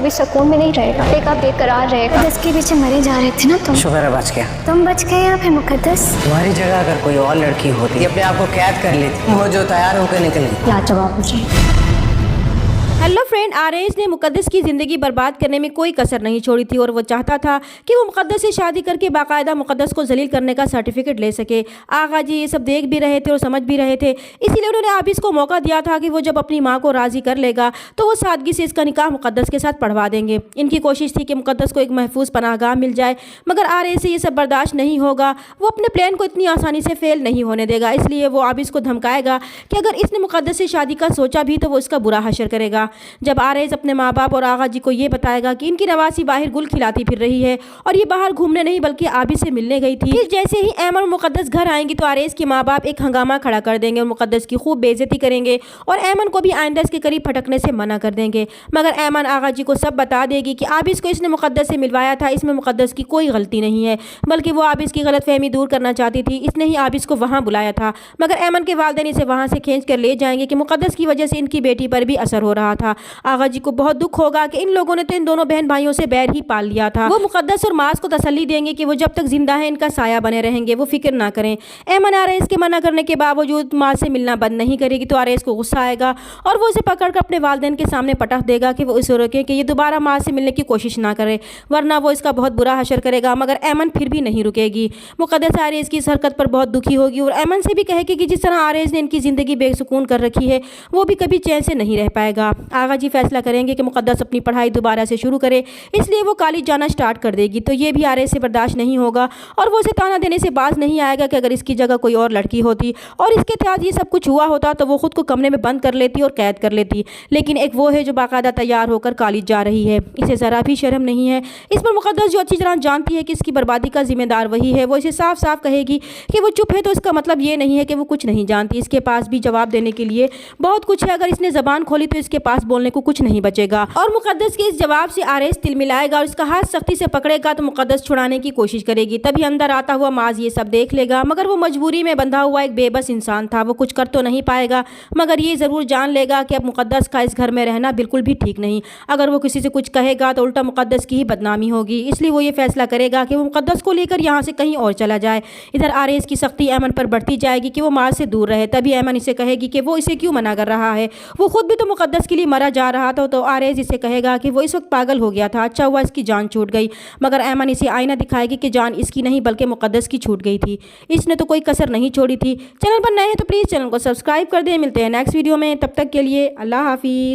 कभी सुकून में नहीं रहेगा, बेका बेकरार रहेगा। जिसके पीछे मरे जा रहे थे ना तुम, शुक्र है बच गया। तुम बच गए या फिर मुकद्दस? तुम्हारी जगह अगर कोई और लड़की होती अपने आप को कैद कर लेती, वो जो तैयार होकर निकली। लाजवाब मुझे। हेलो फ्रेंड, आरएस ने मुकद्दस की ज़िंदगी बर्बाद करने में कोई कसर नहीं छोड़ी थी और वो चाहता था कि वो मुकद्दस से शादी करके बाकायदा मुकद्दस को जलील करने का सर्टिफिकेट ले सके। आगा जी ये सब देख भी रहे थे और समझ भी रहे थे, इसीलिए उन्होंने आबिस को मौका दिया था कि वो जब अपनी माँ को राज़ी कर लेगा तो वो सादगी से इसका निकाह मुकद्दस के साथ पढ़वा देंगे। इनकी कोशिश थी कि मुकद्दस को एक महफूज पनाहगाह मिल जाए, मगर आरएस से ये सब बर्दाश्त नहीं होगा। वो अपने प्लान को इतनी आसानी से फेल नहीं होने देगा, इसलिए वो आबिस को धमकाएगा कि अगर इसने मुकद्दस से शादी का सोचा भी तो वो इसका बुरा हशर करेगा। जब आरएस अपने माँ बाप और आगा जी को ये बताएगा कि इनकी नवासी बाहर गुल खिलाती फिर रही है और ये बाहर घूमने नहीं बल्कि आबिस से मिलने गई थी। फिर जैसे ही ऐमन और मुकद्दस घर आएंगी तो आरएस के माँ बाप एक हंगामा खड़ा कर देंगे और मुकद्दस की खूब बेइज्जती करेंगे और ऐमन को भी आइंदा इसके करीब फटकने से मना कर देंगे। मगर ऐमन आगा जी को सब बता देगी कि आबिस को इसने मुकद्दस से मिलवाया था, इसमें मुकद्दस की कोई गलती नहीं है, बल्कि वो आबिस की गलतफहमी दूर करना चाहती थी, इसने ही आबिस को वहाँ बुलाया था। मगर ऐमन के वालिदैन इसे वहाँ से खींच कर ले जाएंगे कि मुकद्दस की वजह से इनकी बेटी पर भी असर हो रहा था। आगा जी को बहुत दुख होगा कि इन लोगों ने तो इन दोनों बहन भाइयों से बैर ही पाल लिया था। वो मुकद्दस और मास को तसल्ली देंगे कि वो जब तक जिंदा है इनका साया बने रहेंगे, वो फिक्र ना करें। ऐमन आरएस के मना करने के बावजूद माँ से मिलना बंद नहीं करेगी तो आरएस को गुस्सा आएगा और वो उसे पकड़कर अपने वालिदैन के सामने पटक देगा कि वो इसे रोके कि ये दोबारा माँ से मिलने की कोशिश ना करे, वरना वो इसका बहुत बुरा हशर करेगा। मगर ऐमन फिर भी नहीं रुकेगी। मुकद्दस आरएस की इस हरकत पर बहुत दुखी होगी और ऐमन से भी कहेगी कि जिस तरह आरएस ने इनकी ज़िंदगी बेसुकून कर रखी है वो भी कभी चैन से नहीं रह पाएगा। आगा जी फैसला करेंगे कि मुकद्दस अपनी पढ़ाई दोबारा से शुरू करे, इसलिए वो कॉलेज जाना स्टार्ट कर देगी। तो ये भी आरएस से बर्दाश्त नहीं होगा और वो उसे ताना देने से बाज नहीं आएगा कि अगर इसकी जगह कोई और लड़की होती और इसके तहत ये सब कुछ हुआ होता तो वो खुद को कमरे में बंद कर लेती और कैद कर लेती। लेकिन एक वो है जो बाकायदा तैयार होकर कॉलेज जा रही है, इसे ज़रा भी शर्म नहीं है। इस पर मुकद्दस जो अच्छी तरह जानती है कि इसकी बर्बादी का जिम्मेदार वही है, वो इसे साफ साफ कहेगी कि वो चुप है तो इसका मतलब ये नहीं है कि वो कुछ नहीं जानती। इसके पास भी जवाब देने के लिए बहुत कुछ है, अगर इसने ज़बान खोली तो इसके पास बोलने को कुछ नहीं बचेगा। और मुकद्दस के इस जवाब से आरएस तिल मिलाएगा और इसका हाथ सख्ती से पकड़ेगा तो मुकद्दस छुड़ाने की कोशिश करेगी। तभी अंदर आता हुआ माज ये सब देख लेगा, मगर वो मजबूरी में बंधा हुआ एक बेबस इंसान था, वो कुछ कर तो नहीं पाएगा, मगर ये ज़रूर जान लेगा कि अब मुकद्दस का इस घर में रहना बिल्कुल भी ठीक नहीं। अगर वो किसी से कुछ कहेगा तो उल्टा मुकद्दस की ही बदनामी होगी, इसलिए वो ये फैसला करेगा कि वो मुकद्दस को लेकर यहाँ से कहीं और चला जाए। इधर आरएस की सख्ती ऐमन पर बढ़ती जाएगी कि वो माज से दूर रहे। तभी ऐमन इसे कहेगी कि वो इसे क्यों मना कर रहा है, वो खुद भी तो मुकद्दस के लिए मरा जा रहा था। तो आरएस इसे कहेगा कि वो इस वक्त पागल हो गया था, अच्छा हुआ इसकी जान छूट गई। मगर ऐमन इसे आईना दिखाएगी कि जान इसकी नहीं बल्कि मुकद्दस की छूट गई थी, इसने तो कोई कसर नहीं छोड़ी थी। चैनल पर नए हैं तो प्लीज़ चैनल को सब्सक्राइब कर दें। मिलते हैं नेक्स्ट वीडियो में, तब तक के लिए अल्लाह हाफिज़।